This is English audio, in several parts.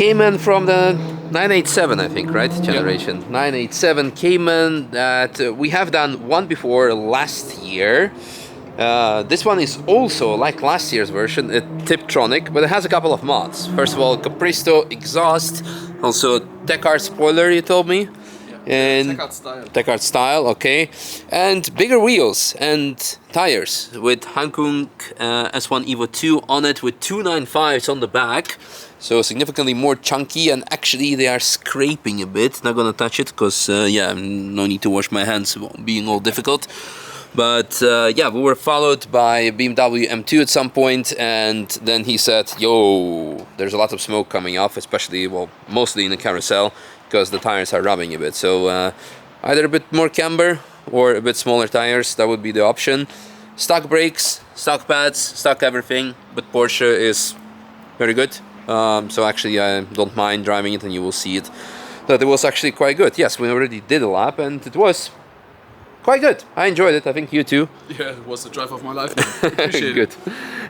Cayman from the 987, I think, right? Generation. Yep. 987 Cayman that we have done one before last year. This one is also like last year's version, a Tiptronic, but it has a couple of mods. First of all, Capristo exhaust, also Tech-Art spoiler, you told me. And Tech-Art style, okay. And bigger wheels and tires with Hankung S1 Evo 2 on it with 295s on the back. So significantly more chunky, and actually they are scraping a bit. Not gonna touch it because yeah, no need to wash my hands, being all difficult. But yeah, we were followed by BMW M2 at some point, and then he said, yo, there's a lot of smoke coming off, especially, well, mostly in the carousel, because the tires are rubbing a bit. So either a bit more camber or a bit smaller tires, that would be the option. Stock brakes, stock pads, stock everything, but Porsche is very good. So actually I don't mind driving it, and you will see it that it was actually quite good. Yes, we already did a lap and it was quite good. I enjoyed it. I think you too. Yeah, it was the drive of my life. Appreciate good.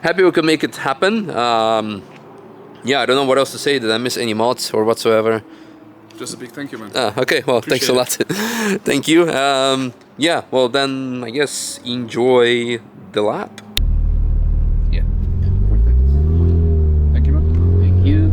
Happy we could make it happen. Yeah, I don't know what else to say. Did I miss any mods or whatsoever? Just a big thank you, man. Okay, well, thanks a lot. Thank you. Yeah, well then I guess enjoy the lap. Yeah. Thank you, man. Thank you.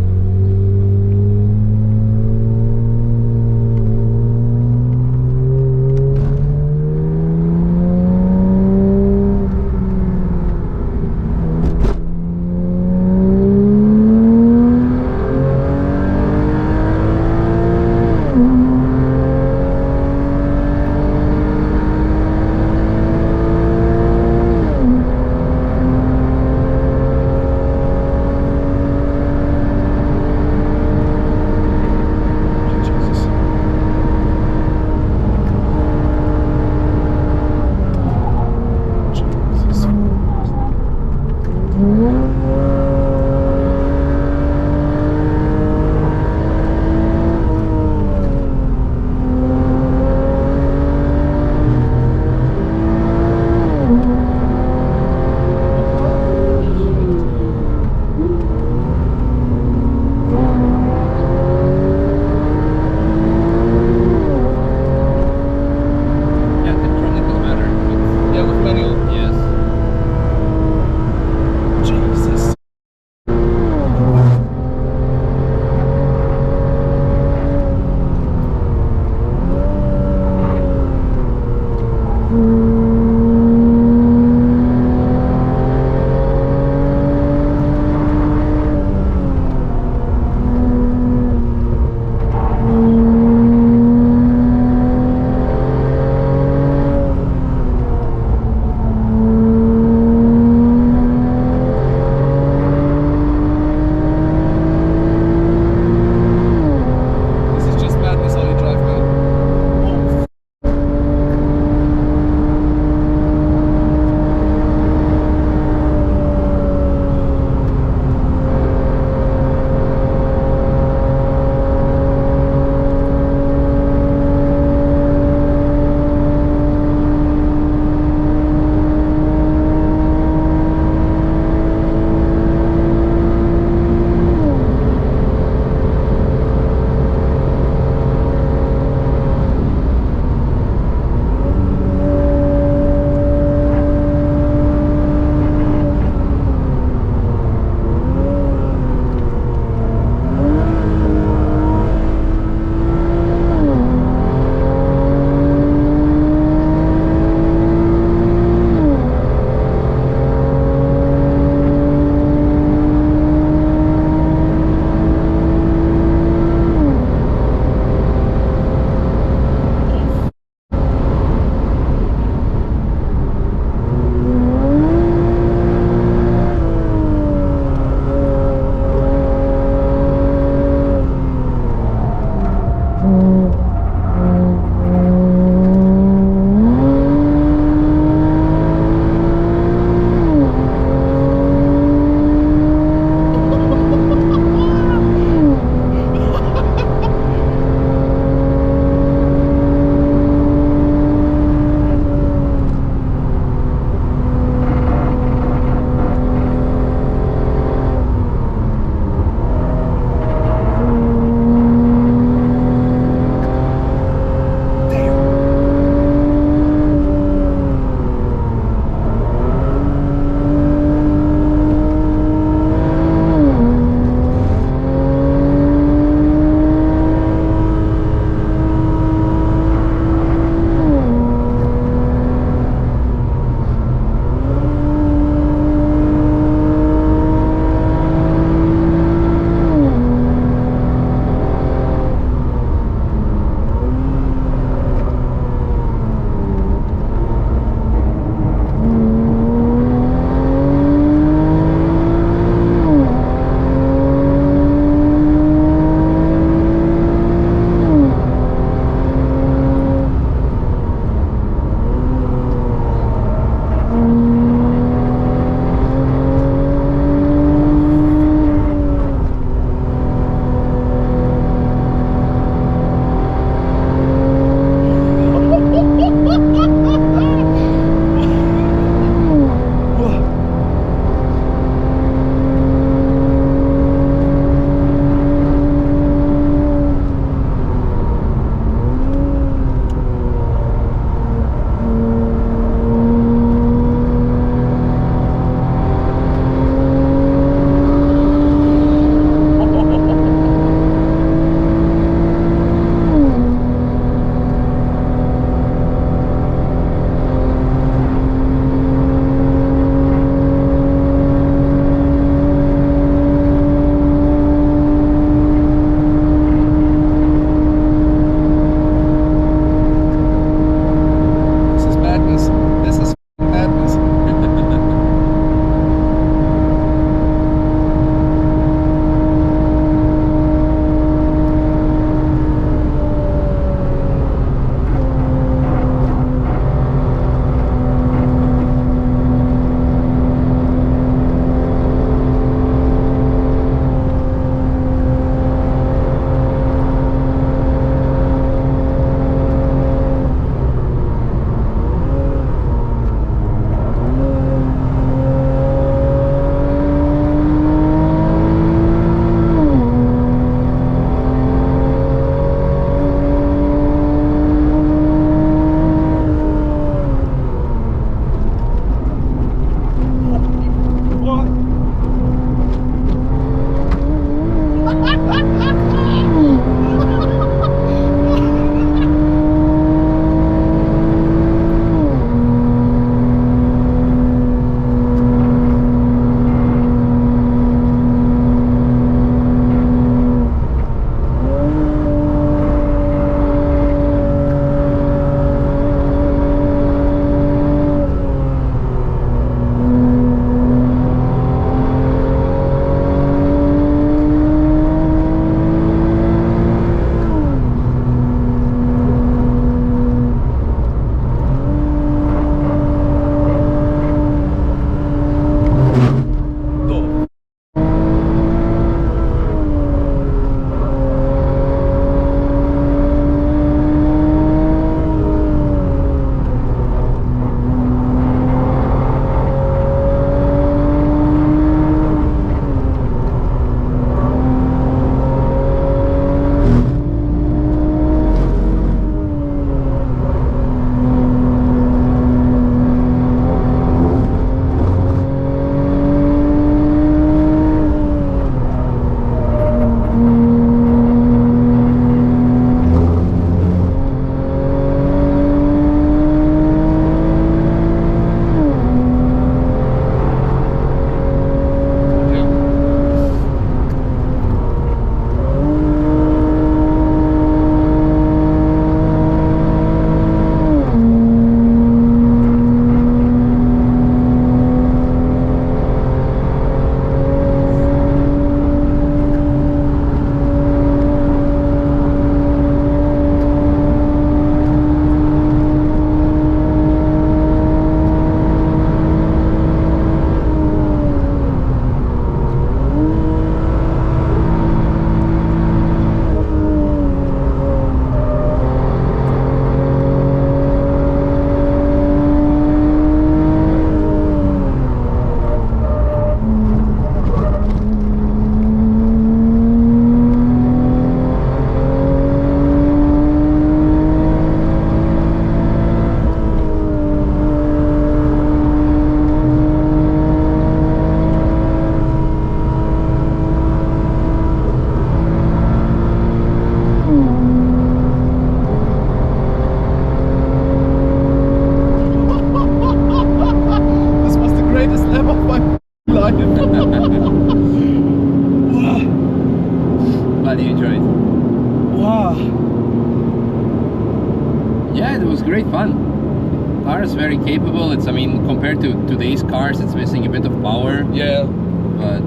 Yeah, it was great fun. Car is very capable. It's, I mean, compared to today's cars, it's missing a bit of power. Yeah. But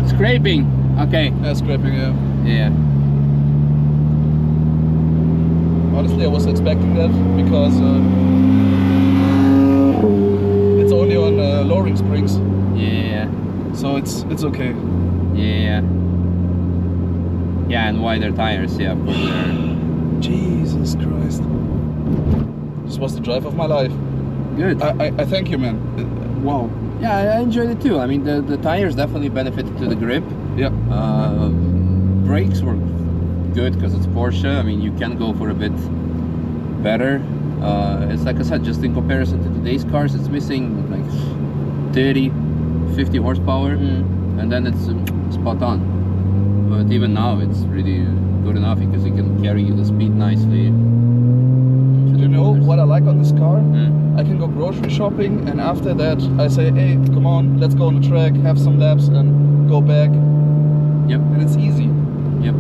scraping. Okay. Yeah, scraping, yeah. Yeah. Honestly, I was expecting that because it's only on lowering springs, Yeah. so it's okay. Yeah. Yeah, and wider tires. Yeah, of course. Jesus Christ. This was the drive of my life. Good. I thank you, man. Wow. Yeah, I enjoyed it too. I mean, the tires definitely benefited to the grip. Yeah. Brakes were good because it's Porsche. I mean, you can go for a bit better. It's like I said, just in comparison to today's cars, it's missing like 30, 50 horsepower, and then it's spot on. But even now, it's really good enough because it can carry the speed nicely. You know what I like on this car? Mm. I can go grocery shopping, and after that I say, hey, come on, let's go on the track, have some laps and go back. Yep. And it's easy. Yep.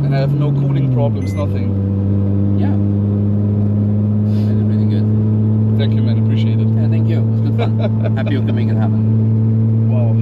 And I have no cooling problems, nothing. Yeah. Really, really good. Thank you, man, appreciate it. Yeah, thank you. It was good fun. Happy you can make it happen. Wow.